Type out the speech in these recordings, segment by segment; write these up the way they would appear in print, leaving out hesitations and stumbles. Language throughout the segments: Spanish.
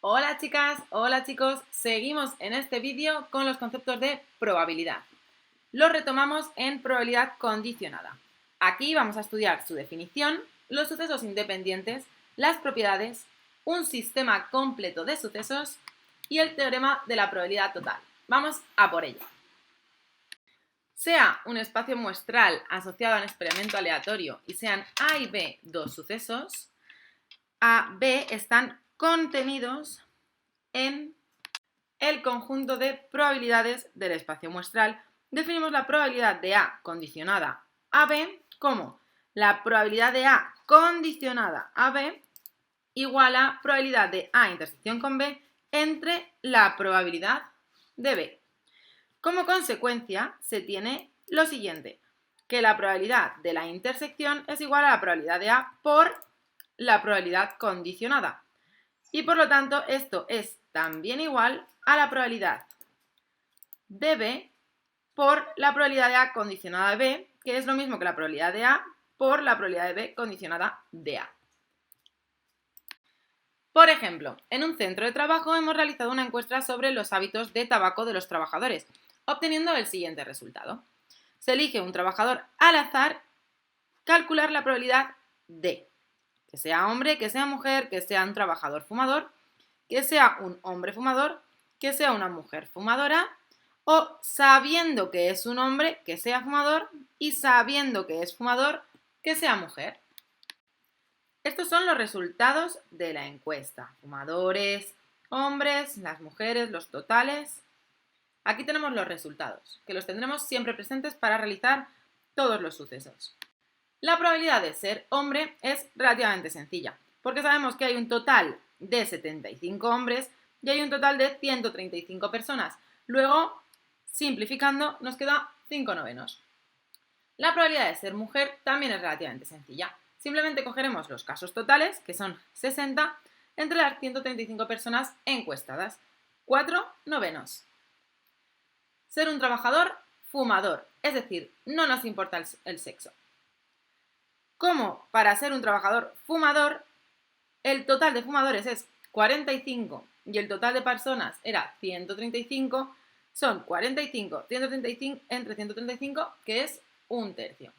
Hola chicas, hola chicos, seguimos en este vídeo con los conceptos de probabilidad. Los retomamos en probabilidad condicionada. Aquí vamos a estudiar su definición, los sucesos independientes, las propiedades, un sistema completo de sucesos y el teorema de la probabilidad total. Vamos a por ello. Sea un espacio muestral asociado a un experimento aleatorio y sean A y B dos sucesos, A, B están contenidos en el conjunto de probabilidades del espacio muestral. Definimos la probabilidad de A condicionada a B como la probabilidad de A condicionada a B igual a probabilidad de A intersección con B entre la probabilidad de B. Como consecuencia, se tiene lo siguiente, que la probabilidad de la intersección es igual a la probabilidad de A por la probabilidad condicionada. Y por lo tanto, esto es también igual a la probabilidad de B por la probabilidad de A condicionada de B, que es lo mismo que la probabilidad de A por la probabilidad de B condicionada de A. Por ejemplo, en un centro de trabajo hemos realizado una encuesta sobre los hábitos de tabaco de los trabajadores, obteniendo el siguiente resultado. Se elige un trabajador al azar, calcular la probabilidad de que sea hombre, que sea mujer, que sea un trabajador fumador, que sea un hombre fumador, que sea una mujer fumadora, o sabiendo que es un hombre, que sea fumador, y sabiendo que es fumador, que sea mujer. Estos son los resultados de la encuesta. Fumadores, hombres, las mujeres, los totales. Aquí tenemos los resultados, que los tendremos siempre presentes para realizar todos los sucesos. La probabilidad de ser hombre es relativamente sencilla, porque sabemos que hay un total de 75 hombres y hay un total de 135 personas. Luego, simplificando, nos queda 5 novenos. La probabilidad de ser mujer también es relativamente sencilla. Simplemente cogeremos los casos totales, que son 60, entre las 135 personas encuestadas. 4 novenos. Ser un trabajador fumador, es decir, no nos importa el sexo. Como para ser un trabajador fumador, el total de fumadores es 45 y el total de personas era 135, son 45, 135 entre 135, que es un tercio.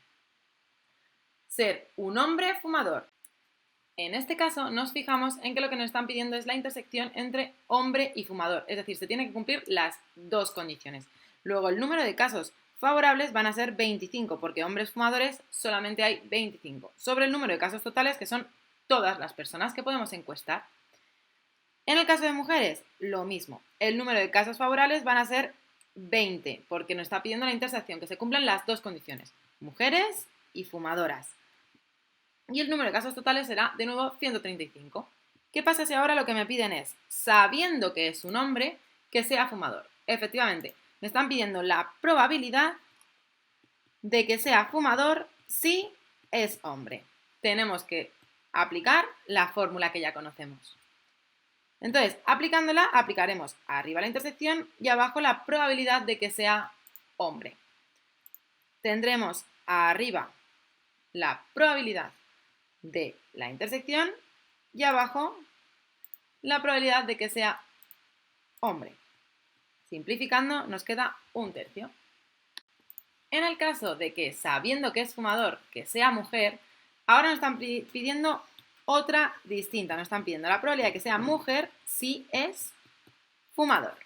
Ser un hombre fumador. En este caso nos fijamos en que lo que nos están pidiendo es la intersección entre hombre y fumador, es decir, se tienen que cumplir las dos condiciones. Luego el número de casos favorables van a ser 25, porque hombres fumadores solamente hay 25, sobre el número de casos totales, que son todas las personas que podemos encuestar. En el caso de mujeres, lo mismo. El número de casos favorables van a ser 20, porque nos está pidiendo la intersección, que se cumplan las dos condiciones, mujeres y fumadoras. Y el número de casos totales será, de nuevo, 135. ¿Qué pasa si ahora lo que me piden es, sabiendo que es un hombre, que sea fumador? Efectivamente, me están pidiendo la probabilidad de que sea fumador si es hombre. Tenemos que aplicar la fórmula que ya conocemos. Entonces, aplicándola, aplicaremos arriba la intersección y abajo la probabilidad de que sea hombre. Tendremos arriba la probabilidad de la intersección y abajo la probabilidad de que sea hombre. Simplificando, nos queda un tercio. En el caso de que, sabiendo que es fumador, que sea mujer, ahora nos están pidiendo otra distinta. Nos están pidiendo la probabilidad de que sea mujer si es fumador.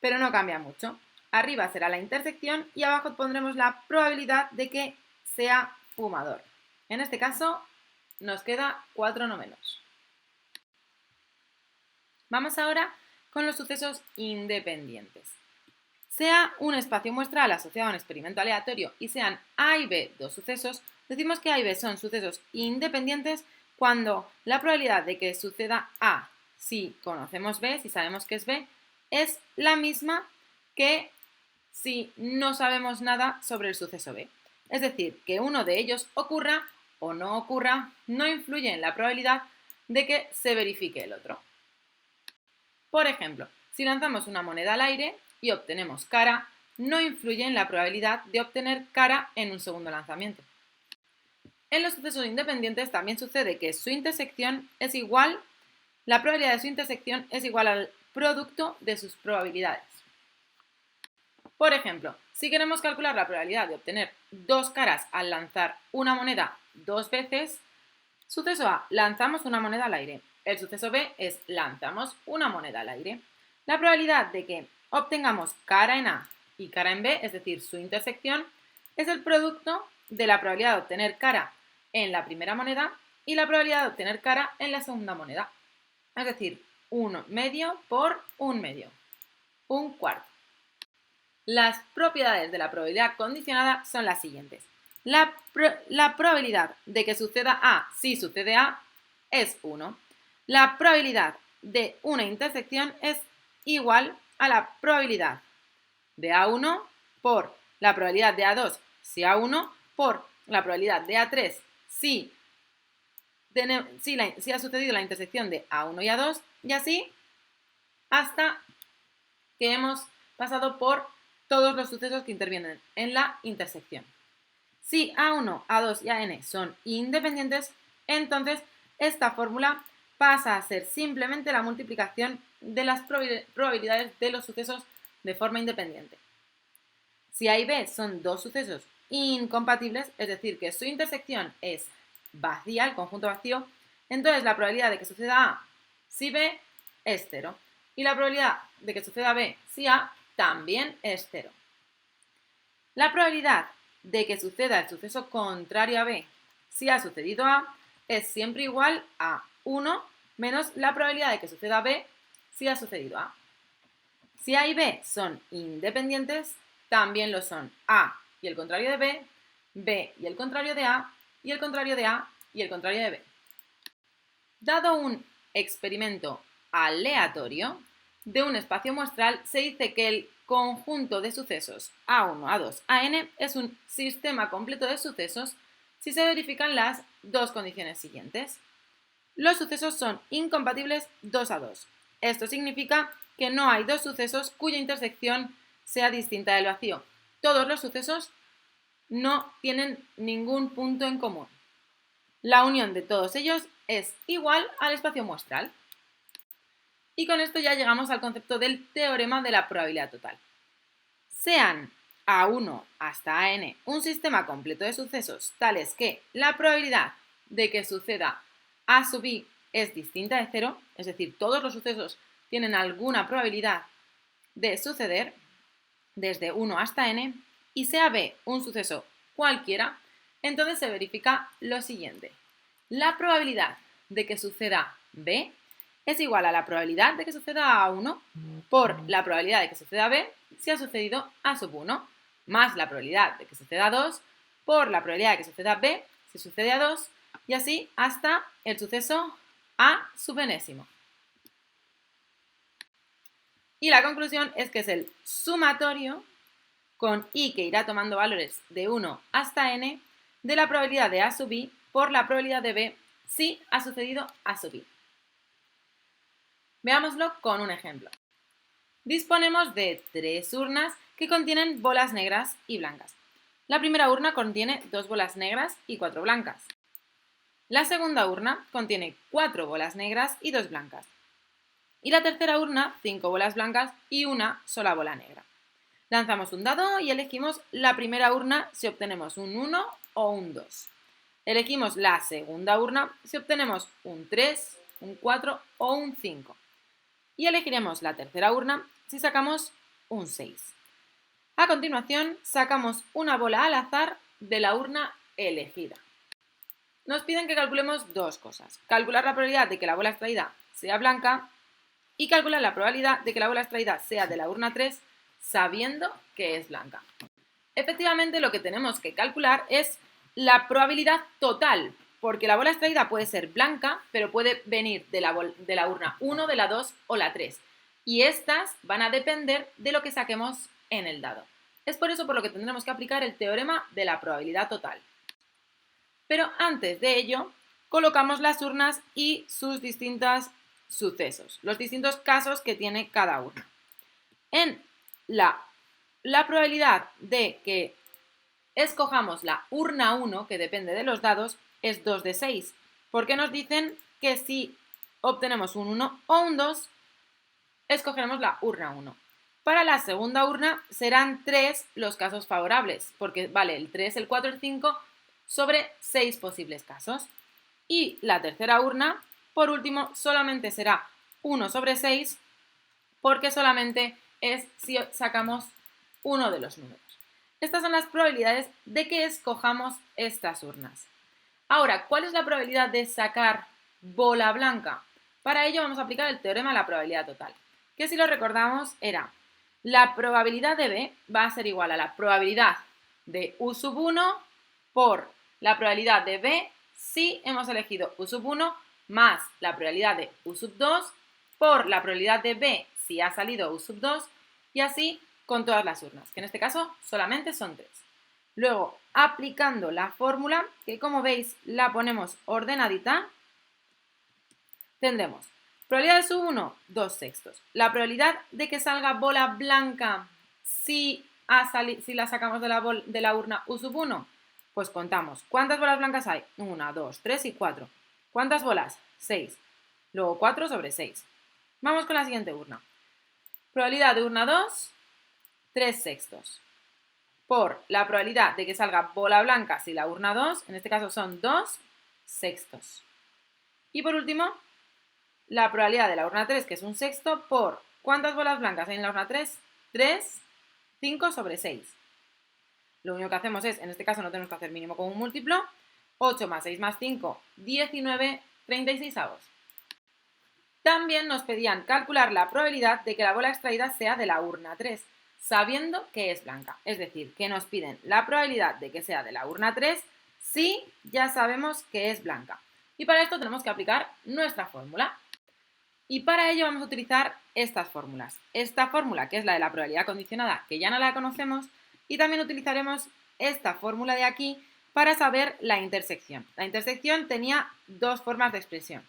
Pero no cambia mucho. Arriba será la intersección y abajo pondremos la probabilidad de que sea fumador. En este caso, nos queda 4 novenos. Vamos ahora con los sucesos independientes. Sea un espacio muestral asociado a un experimento aleatorio y sean A y B dos sucesos, decimos que A y B son sucesos independientes cuando la probabilidad de que suceda A si conocemos B, si sabemos que es B, es la misma que si no sabemos nada sobre el suceso B. Es decir, que uno de ellos ocurra o no ocurra no influye en la probabilidad de que se verifique el otro. Por ejemplo, si lanzamos una moneda al aire y obtenemos cara, no influye en la probabilidad de obtener cara en un segundo lanzamiento. En los sucesos independientes también sucede que su intersección es igual la probabilidad de su intersección es igual al producto de sus probabilidades. Por ejemplo, si queremos calcular la probabilidad de obtener dos caras al lanzar una moneda dos veces, suceso A, lanzamos una moneda al aire. El suceso B es lanzamos una moneda al aire. La probabilidad de que obtengamos cara en A y cara en B, es decir, su intersección, es el producto de la probabilidad de obtener cara en la primera moneda y la probabilidad de obtener cara en la segunda moneda. Es decir, 1 medio por 1 medio, un cuarto. Las propiedades de la probabilidad condicionada son las siguientes. La probabilidad de que suceda A si sucede A es 1. La probabilidad de una intersección es igual a la probabilidad de A1 por la probabilidad de A2 si A1 por la probabilidad de A3 si ha sucedido la intersección de A1 y A2 y así hasta que hemos pasado por todos los sucesos que intervienen en la intersección. Si A1, A2 y AN son independientes, entonces esta fórmula pasa a ser simplemente la multiplicación de las probabilidades de los sucesos de forma independiente. Si A y B son dos sucesos incompatibles, es decir, que su intersección es vacía, el conjunto vacío, entonces la probabilidad de que suceda A si B es 0 y la probabilidad de que suceda B si A también es 0. La probabilidad de que suceda el suceso contrario a B si ha sucedido A es siempre igual a 1 menos la probabilidad de que suceda B si ha sucedido A. Si A y B son independientes, también lo son A y el contrario de B, B y el contrario de A, y el contrario de A y el contrario de B. Dado un experimento aleatorio de un espacio muestral, se dice que el conjunto de sucesos A1, A2, AN es un sistema completo de sucesos si se verifican las dos condiciones siguientes. Los sucesos son incompatibles 2 a 2. Esto significa que no hay dos sucesos cuya intersección sea distinta del vacío. Todos los sucesos no tienen ningún punto en común. La unión de todos ellos es igual al espacio muestral. Y con esto ya llegamos al concepto del teorema de la probabilidad total. Sean A1 hasta AN un sistema completo de sucesos tales que la probabilidad de que suceda A sub I es distinta de 0, es decir, todos los sucesos tienen alguna probabilidad de suceder desde 1 hasta n, y sea B un suceso cualquiera, entonces se verifica lo siguiente. La probabilidad de que suceda B es igual a la probabilidad de que suceda A1 por la probabilidad de que suceda B si ha sucedido A sub 1, más la probabilidad de que suceda A2 por la probabilidad de que suceda B si sucede A2, y así hasta el suceso A sub enésimo. Y la conclusión es que es el sumatorio con I que irá tomando valores de 1 hasta n de la probabilidad de A sub I por la probabilidad de B si ha sucedido A sub I. Veámoslo con un ejemplo. Disponemos de 3 urnas que contienen bolas negras y blancas. La primera urna contiene 2 bolas negras y 4 blancas. La segunda urna contiene 4 bolas negras y 2 blancas. Y la tercera urna, 5 bolas blancas y una sola bola negra. Lanzamos un dado y elegimos la primera urna si obtenemos un 1 o un 2. Elegimos la segunda urna si obtenemos un 3, un 4 o un 5. Y elegiremos la tercera urna si sacamos un 6. A continuación, sacamos una bola al azar de la urna elegida. Nos piden que calculemos dos cosas. Calcular la probabilidad de que la bola extraída sea blanca y calcular la probabilidad de que la bola extraída sea de la urna 3 sabiendo que es blanca. Efectivamente, lo que tenemos que calcular es la probabilidad total, porque la bola extraída puede ser blanca, pero puede venir de la urna 1, de la 2 o la 3. Y estas van a depender de lo que saquemos en el dado. Es por eso por lo que tendremos que aplicar el teorema de la probabilidad total. Pero antes de ello, colocamos las urnas y sus distintos sucesos, los distintos casos que tiene cada urna. En la probabilidad de que escojamos la urna 1, que depende de los dados, es 2 de 6, porque nos dicen que si obtenemos un 1 o un 2, escogeremos la urna 1. Para la segunda urna serán 3 los casos favorables, porque vale el 3, el 4, el 5 sobre 6 posibles casos. Y la tercera urna, por último, solamente será 1 sobre 6, porque solamente es si sacamos uno de los números. Estas son las probabilidades de que escojamos estas urnas. Ahora, ¿cuál es la probabilidad de sacar bola blanca? Para ello vamos a aplicar el teorema de la probabilidad total, que si lo recordamos era la probabilidad de B va a ser igual a la probabilidad de U sub 1 por la probabilidad de B si hemos elegido U sub 1 más la probabilidad de U sub 2 por la probabilidad de B si ha salido U sub 2 y así con todas las urnas, que en este caso solamente son 3. Luego, aplicando la fórmula, que como veis la ponemos ordenadita, tendremos probabilidad de sub 1, 2 sextos. La probabilidad de que salga bola blanca si la sacamos de la urna U sub 1, pues contamos. ¿Cuántas bolas blancas hay? 1, 2, 3 y 4. ¿Cuántas bolas? 6. Luego 4 sobre 6. Vamos con la siguiente urna. Probabilidad de urna 2, 3 sextos. Por la probabilidad de que salga bola blanca si la urna 2, en este caso son 2 sextos. Y por último, la probabilidad de la urna 3, que es un sexto, por ¿cuántas bolas blancas hay en la urna 3? 3, 5 sobre 6. Lo único que hacemos es, en este caso no tenemos que hacer mínimo con un múltiplo, 8 más 6 más 5, 19, 36avos. También nos pedían calcular la probabilidad de que la bola extraída sea de la urna 3, sabiendo que es blanca. Es decir, que nos piden la probabilidad de que sea de la urna 3 si ya sabemos que es blanca. Y para esto tenemos que aplicar nuestra fórmula. Y para ello vamos a utilizar estas fórmulas. Esta fórmula, que es la de la probabilidad condicionada, que ya no la conocemos, y también utilizaremos esta fórmula de aquí para saber la intersección. La intersección tenía dos formas de expresión.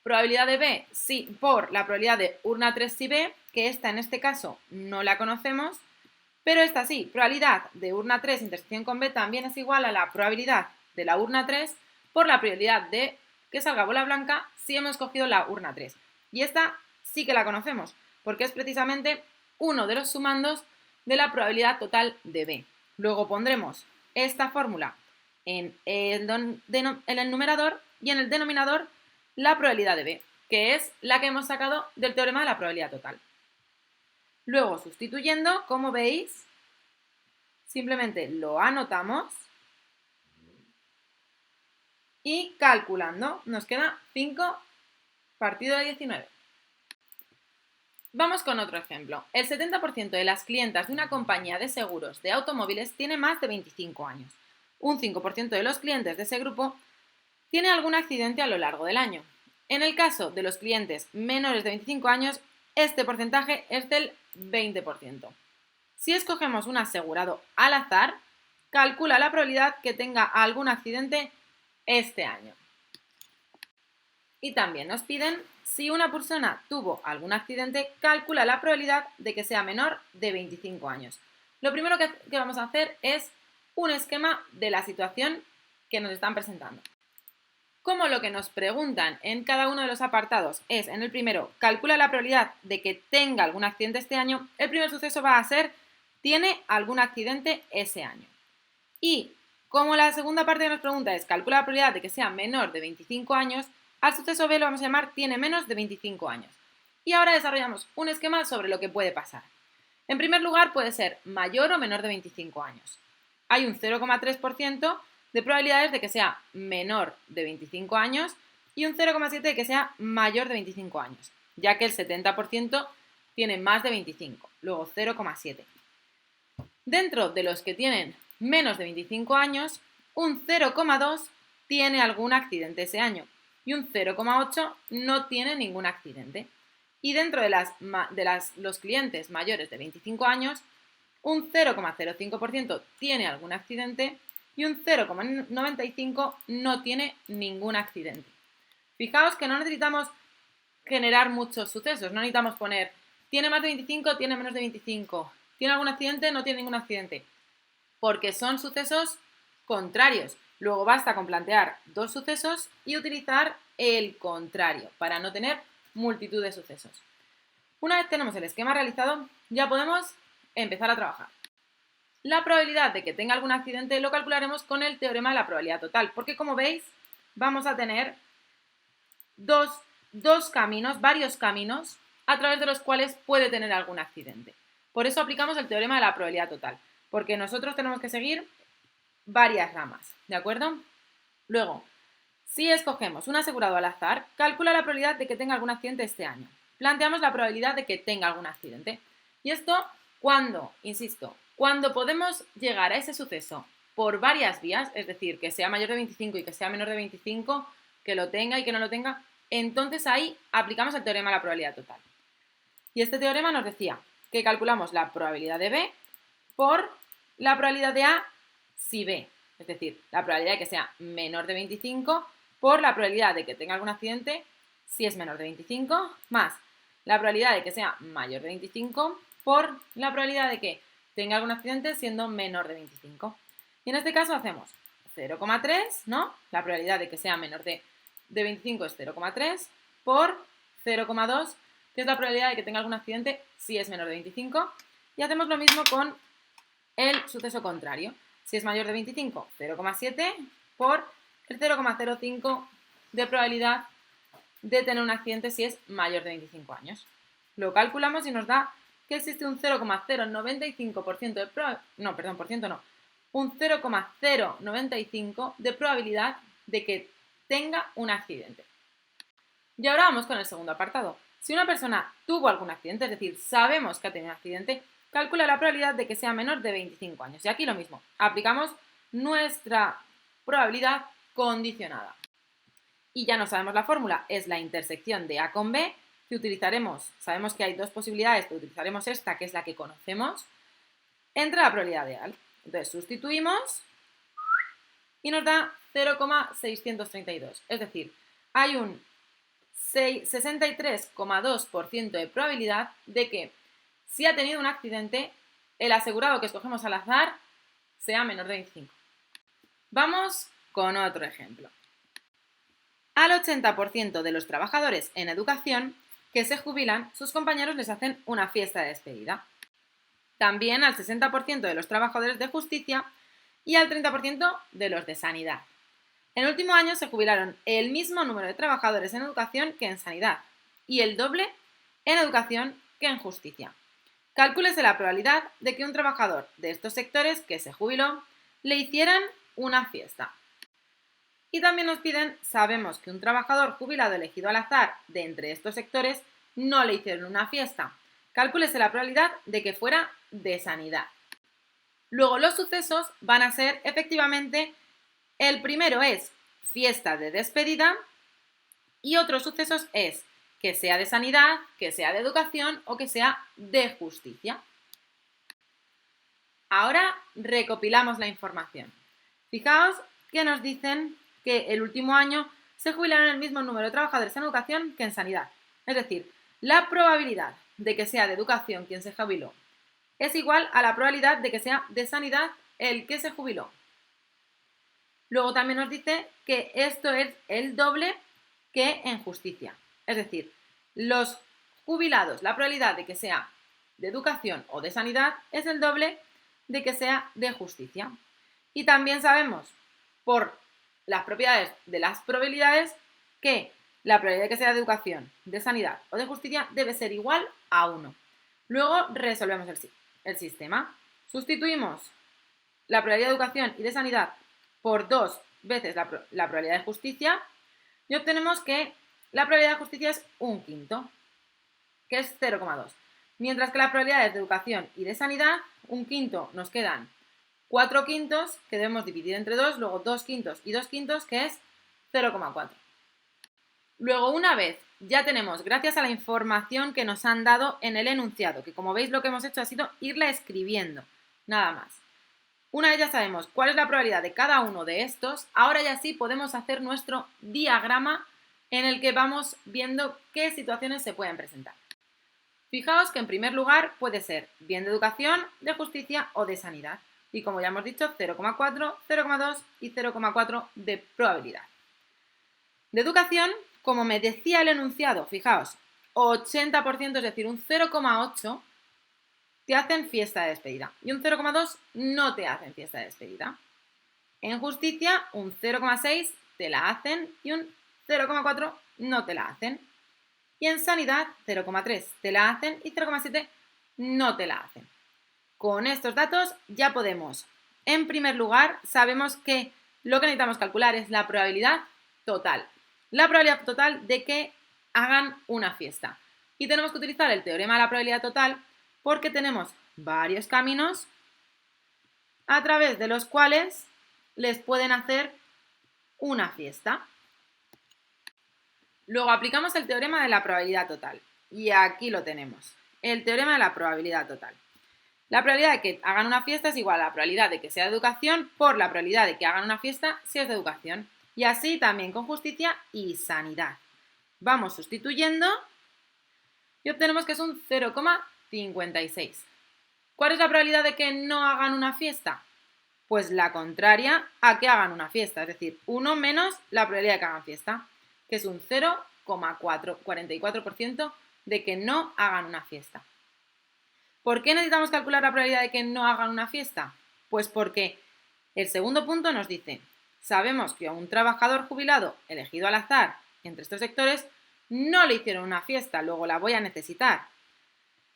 Probabilidad de B sí, por la probabilidad de urna 3 si B, que esta en este caso no la conocemos, pero esta sí, probabilidad de urna 3 intersección con B también es igual a la probabilidad de la urna 3 por la probabilidad de que salga bola blanca si hemos cogido la urna 3. Y esta sí que la conocemos, porque es precisamente uno de los sumandos de la probabilidad total de B. Luego pondremos esta fórmula en el numerador y en el denominador la probabilidad de B, que es la que hemos sacado del teorema de la probabilidad total. Luego, sustituyendo, como veis, simplemente lo anotamos y calculando nos queda 5 partido de 19. Vamos con otro ejemplo. El 70% de las clientas de una compañía de seguros de automóviles tiene más de 25 años. Un 5% de los clientes de ese grupo tiene algún accidente a lo largo del año. En el caso de los clientes menores de 25 años, este porcentaje es del 20%. Si escogemos un asegurado al azar, calcula la probabilidad que tenga algún accidente este año. Y también nos piden, si una persona tuvo algún accidente, calcula la probabilidad de que sea menor de 25 años. Lo primero que vamos a hacer es un esquema de la situación que nos están presentando. Como lo que nos preguntan en cada uno de los apartados es, en el primero, calcula la probabilidad de que tenga algún accidente este año, el primer suceso va a ser, tiene algún accidente ese año. Y como la segunda parte de nos pregunta es, calcula la probabilidad de que sea menor de 25 años, al suceso B lo vamos a llamar, tiene menos de 25 años. Y ahora desarrollamos un esquema sobre lo que puede pasar. En primer lugar, puede ser mayor o menor de 25 años. Hay un 0,3% de probabilidades de que sea menor de 25 años y un 0,7% de que sea mayor de 25 años, ya que el 70% tiene más de 25, luego 0,7%. Dentro de los que tienen menos de 25 años, un 0,2% tiene algún accidente ese año y un 0,8% no tiene ningún accidente. Y dentro de los clientes mayores de 25 años, un 0,05% tiene algún accidente y un 0,95% no tiene ningún accidente. Fijaos que no necesitamos generar muchos sucesos, no necesitamos poner tiene más de 25, tiene menos de 25, tiene algún accidente, no tiene ningún accidente, porque son sucesos contrarios. Luego basta con plantear dos sucesos y utilizar el contrario, para no tener multitud de sucesos. Una vez tenemos el esquema realizado, ya podemos empezar a trabajar. La probabilidad de que tenga algún accidente lo calcularemos con el teorema de la probabilidad total, porque como veis, vamos a tener varios caminos a través de los cuales puede tener algún accidente. Por eso aplicamos el teorema de la probabilidad total, porque nosotros tenemos que seguir varias ramas, ¿de acuerdo? Luego, si escogemos un asegurado al azar, calcula la probabilidad de que tenga algún accidente este año. Planteamos la probabilidad de que tenga algún accidente. Y esto, cuando podemos llegar a ese suceso por varias vías, es decir, que sea mayor de 25 y que sea menor de 25, que lo tenga y que no lo tenga, entonces ahí aplicamos el teorema de la probabilidad total. Y este teorema nos decía que calculamos la probabilidad de B por la probabilidad de A si B, es decir, la probabilidad de que sea menor de 25 por la probabilidad de que tenga algún accidente si es menor de 25, más la probabilidad de que sea mayor de 25 por la probabilidad de que tenga algún accidente siendo menor de 25. Y en este caso hacemos 0,3, ¿no? La probabilidad de que sea menor de 25 es 0,3 por 0,2, que es la probabilidad de que tenga algún accidente si es menor de 25. Y hacemos lo mismo con el suceso contrario. Si es mayor de 25, 0,7 por el 0,05 de probabilidad de tener un accidente si es mayor de 25 años. Lo calculamos y nos da que existe un 0,095% de probabilidad, un 0,095 de probabilidad de que tenga un accidente. Y ahora vamos con el segundo apartado. Si una persona tuvo algún accidente, es decir, sabemos que ha tenido un accidente, calcula la probabilidad de que sea menor de 25 años. Y aquí lo mismo, aplicamos nuestra probabilidad condicionada. Y ya no sabemos la fórmula, es la intersección de A con B, que utilizaremos, sabemos que hay dos posibilidades, pero utilizaremos esta, que es la que conocemos, entre la probabilidad real. Entonces sustituimos y nos da 0,632. Es decir, hay un 63,2% de probabilidad de que si ha tenido un accidente, el asegurado que escogemos al azar sea menor de 25. Vamos con otro ejemplo. Al 80% de los trabajadores en educación que se jubilan, sus compañeros les hacen una fiesta de despedida. También al 60% de los trabajadores de justicia y al 30% de los de sanidad. En el último año se jubilaron el mismo número de trabajadores en educación que en sanidad y el doble en educación que en justicia. Calcúlese la probabilidad de que un trabajador de estos sectores que se jubiló le hicieran una fiesta. Y también nos piden, sabemos que un trabajador jubilado elegido al azar de entre estos sectores no le hicieron una fiesta. Calcúlese la probabilidad de que fuera de sanidad. Luego los sucesos van a ser efectivamente, el primero es fiesta de despedida y otros sucesos es que sea de sanidad, que sea de educación o que sea de justicia. Ahora recopilamos la información. Fijaos que nos dicen que el último año se jubilaron el mismo número de trabajadores en educación que en sanidad. Es decir, la probabilidad de que sea de educación quien se jubiló es igual a la probabilidad de que sea de sanidad el que se jubiló. Luego también nos dice que esto es el doble que en justicia. Es decir, los jubilados, la probabilidad de que sea de educación o de sanidad es el doble de que sea de justicia. Y también sabemos por las propiedades de las probabilidades que la probabilidad de que sea de educación, de sanidad o de justicia debe ser igual a 1. Luego resolvemos el sistema. Sustituimos la probabilidad de educación y de sanidad por 2 veces la probabilidad de justicia y obtenemos que la probabilidad de justicia es 1/5, que es 0,2. Mientras que las probabilidades de educación y de sanidad, 1/5 nos quedan 4/5 que debemos dividir entre 2, luego 2/5 y 2/5 que es 0,4. Luego, una vez ya tenemos, gracias a la información que nos han dado en el enunciado, que como veis lo que hemos hecho ha sido irla escribiendo, nada más. Una vez ya sabemos cuál es la probabilidad de cada uno de estos, ahora ya sí podemos hacer nuestro diagrama en el que vamos viendo qué situaciones se pueden presentar. Fijaos que en primer lugar puede ser bien de educación, de justicia o de sanidad. Y como ya hemos dicho, 0,4, 0,2 y 0,4 de probabilidad. De educación como me decía el enunciado, fijaos, 80%, es decir, un 0,8 te hacen fiesta de despedida y un 0,2 no te hacen fiesta de despedida. En justicia, un 0,6 te la hacen y un 0,4 no te la hacen. Y en sanidad, 0,3 te la hacen y 0,7 no te la hacen. Con estos datos ya podemos, en primer lugar, sabemos que lo que necesitamos calcular es la probabilidad total. La probabilidad total de que hagan una fiesta. Y tenemos que utilizar el teorema de la probabilidad total porque tenemos varios caminos a través de los cuales les pueden hacer una fiesta. Luego aplicamos el teorema de la probabilidad total. Y aquí lo tenemos. El teorema de la probabilidad total. La probabilidad de que hagan una fiesta es igual a la probabilidad de que sea de educación por la probabilidad de que hagan una fiesta si es de educación. Y así también con justicia y sanidad. Vamos sustituyendo y obtenemos que es un 0,56. ¿Cuál es la probabilidad de que no hagan una fiesta? Pues la contraria a que hagan una fiesta, es decir, 1 menos la probabilidad de que hagan fiesta, que es un 0,44% de que no hagan una fiesta. ¿Por qué necesitamos calcular la probabilidad de que no hagan una fiesta? Pues porque el segundo punto nos dice, sabemos que a un trabajador jubilado elegido al azar entre estos sectores no le hicieron una fiesta, luego la voy a necesitar.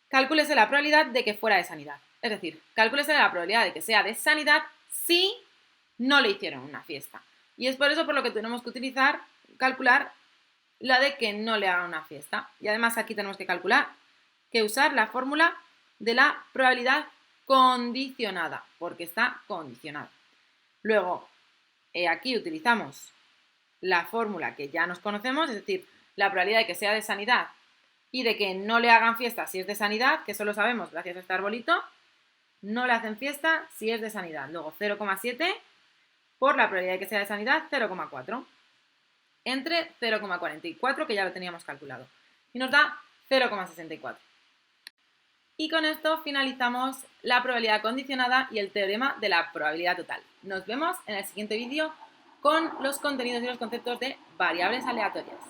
Calcúlese la probabilidad de que fuera de sanidad. Es decir, calcúlese la probabilidad de que sea de sanidad si no le hicieron una fiesta. Y es por eso por lo que tenemos que calcular la de que no le hagan una fiesta. Y además aquí tenemos que usar la fórmula de la probabilidad condicionada, porque está condicionada. Luego, aquí utilizamos la fórmula que ya nos conocemos, es decir, la probabilidad de que sea de sanidad y de que no le hagan fiesta si es de sanidad, que eso lo sabemos gracias a este arbolito, no le hacen fiesta si es de sanidad. Luego 0,7 por la probabilidad de que sea de sanidad, 0,4. Entre 0,44, que ya lo teníamos calculado. Y nos da 0,64. Y con esto finalizamos la probabilidad condicionada y el teorema de la probabilidad total. Nos vemos en el siguiente vídeo con los contenidos y los conceptos de variables aleatorias.